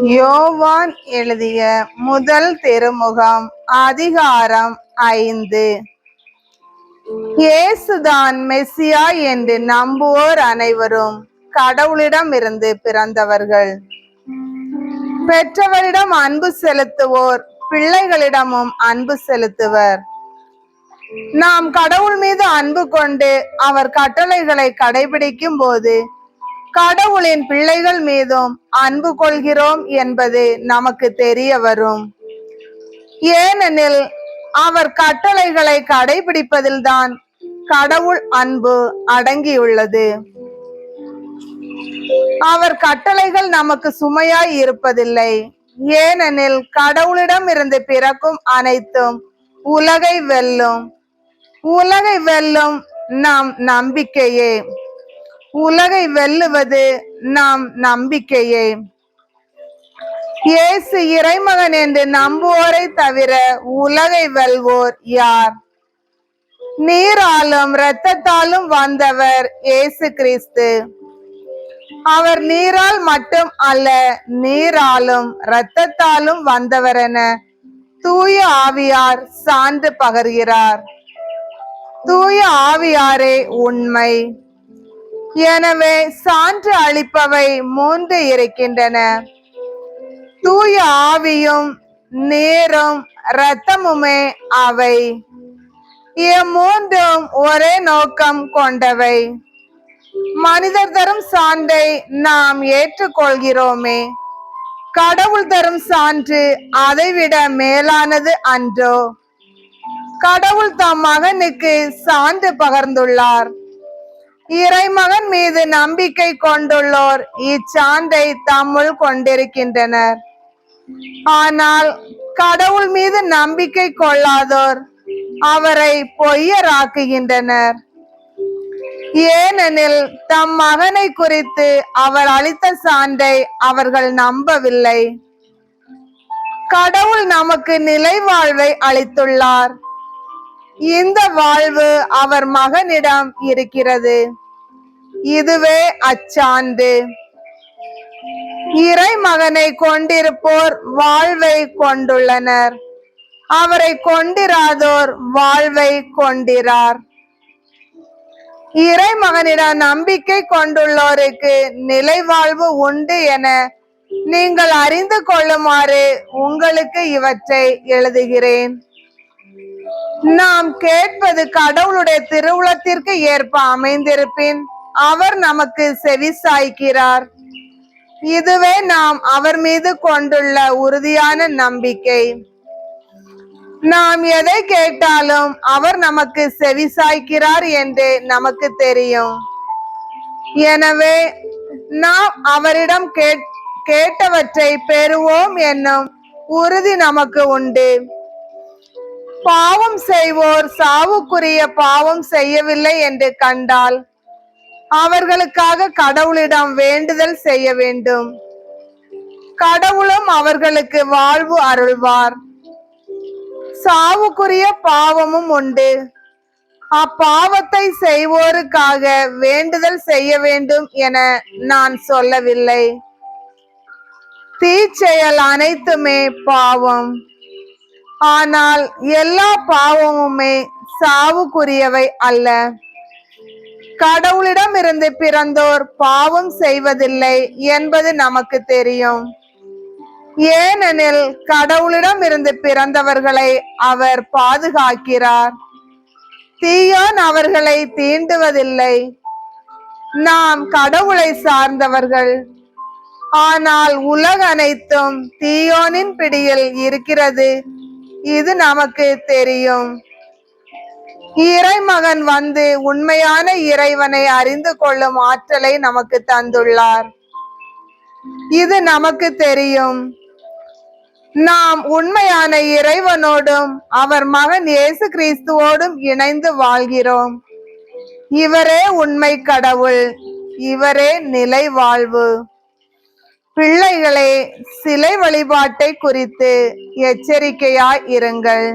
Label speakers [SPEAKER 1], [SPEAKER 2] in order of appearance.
[SPEAKER 1] யோவான் எழுதிய முதல் திருமுகம் அதிகாரம் 5. இயேசுதான் மெசியா என்று நம்புவோர் அனைவரும் கடவுளிடம் இருந்து பிறந்தவர்கள். பெற்றவரிடம் அன்பு செலுத்துவோர் பிள்ளைகளிடமும் அன்பு செலுத்துவர். நாம் கடவுள் மீது அன்பு கொண்டு அவர் கட்டளைகளை கடைபிடிக்கும் போது கடவுளின் பிள்ளைகள் மீதும் அன்பு கொள்கிறோம் என்பது நமக்கு தெரிய வரும். ஏனெனில் அவர் கட்டளைகளை கடைபிடிப்பதில்தான் கடவுள் அன்பு அடங்கியுள்ளது. அவர் கட்டளைகள் நமக்கு சுமையாய் இருப்பதில்லை. ஏனெனில் கடவுளிடம் இருந்து பிறக்கும் அனைத்தும் உலகை வெல்லும். உலகை வெல்லும் நம் நம்பிக்கையே. உலகை வெல்லுவது நம் நம்பிக்கையே. இயேசு இறைமகன் என்று நம்புவோரை தவிர உலகை வெல்வோர் யார்? நீராலும் இரத்தத்தாலும் வந்தவர் இயேசு கிறிஸ்து. அவர் நீரால் மட்டும் அல்ல, நீராலும் இரத்தத்தாலும் வந்தவர் என தூய ஆவியார் சான்று பகர்கிறார். தூய ஆவியாரே உண்மை. எனவே சான்று அளிப்பவை 3 இருக்கின்றன. தூய ஆவியும் நீரும் இரத்தமுமே அவை. இம்மூன்றும் ஒரே நோக்கம் கொண்டவை. மனிதர் தரும் சான்றை நாம் ஏற்றுக்கொள்கிறோமே, கடவுள் தரும் சான்று அதைவிட மேலானது அன்றோ? கடவுள் தம் மகனுக்கு சான்று பகர்ந்துள்ளார். இறைமகன் மீது நம்பிக்கை கொண்டுள்ளோர் இச்சான்றை தம்முள் கொண்டிருக்கின்றனர். ஆனால் கடவுள் மீது நம்பிக்கை கொள்ளாதோர் அவரை பொய்யராக்குகின்றனர். ஏனெனில் தம் மகனை குறித்து அவர் அளித்த சான்றை அவர்கள் நம்பவில்லை. கடவுள் நமக்கு நிலை வாழ்வை அளித்துள்ளார். இந்த வாழ்வு அவர் மகனிடம் இருக்கிறது. இதுவே அச்சான்று. இறைமகனை கொண்டிருப்போர் வாழ்வை கொண்டுள்ளனர். அவரை கொண்டிராதோர் வாழ்வை கொண்டிரார். இறைமகனிடம் நம்பிக்கை கொண்டுள்ளோருக்கு நிலை வாழ்வு உண்டு என நீங்கள் அறிந்து கொள்ளுமாறு உங்களுக்கு இவற்றை எழுதுகிறேன். நாம் கேட்பது கடவுளுடைய திருவுளத்திற்கு ஏற்ப அமைந்திருப்பின் அவர் நமக்கு செவி சாய்க்கிறார். இதுவே நாம் அவர் மீது கொண்டுள்ள உறுதியான நம்பிக்கை. நாம் எதை கேட்டாலும் அவர் நமக்கு செவி சாய்க்கிறார் என்று நமக்கு தெரியும். எனவே நாம் அவரிடம் கேட்டவற்றை பெறுவோம் என்னும் உறுதி நமக்கு உண்டு. பாவம் செய்வோர் சாவுக்குரிய பாவம் செய்யவில்லை என்று கண்டால் அவர்களுக்காக கடவுளிடம் வேண்டுதல் செய்ய வேண்டும். கடவுளும் அவர்களுக்கு வாழ்வு அருள்வார். சாவுக்குரிய பாவமும் உண்டு. அப்பாவத்தை செய்வோருக்காக வேண்டுதல் செய்ய வேண்டும் என நான் சொல்லவில்லை. தீச்செயல் அனைத்துமே பாவம். ஆனால் எல்லா பாவமுமே சாவுக்குரியவை அல்ல. கடவுளிடம் இருந்து பிறந்தோர் பாவம் செய்வதில்லை என்பது நமக்கு தெரியும். ஏனெனில் கடவுளிடம் இருந்து பிறந்தவர்களை அவர் பாதுகாக்கிறார். தீயோன் அவர்களை தீண்டுவதில்லை. நாம் கடவுளை சார்ந்தவர்கள். ஆனால் உலக அனைத்தும் தீயோனின் பிடியில் இருக்கிறது. இது நமக்கு தெரியும். இறைமகன் வந்து உண்மையான இறைவனை அறிந்து கொள்ளும் ஆற்றலை நமக்கு தந்துள்ளார். இது நமக்கு தெரியும். நாம் உண்மையான இறைவனோடும் அவர் மகன் இயேசு கிறிஸ்துவோடும் இணைந்து வாழ்கிறோம். இவரே உண்மை கடவுள். இவரே நிலை வாழ்வு. பிள்ளைகளே, சிலை வழிபாட்டை குறித்து எச்சரிக்கையாய் இருங்கள்.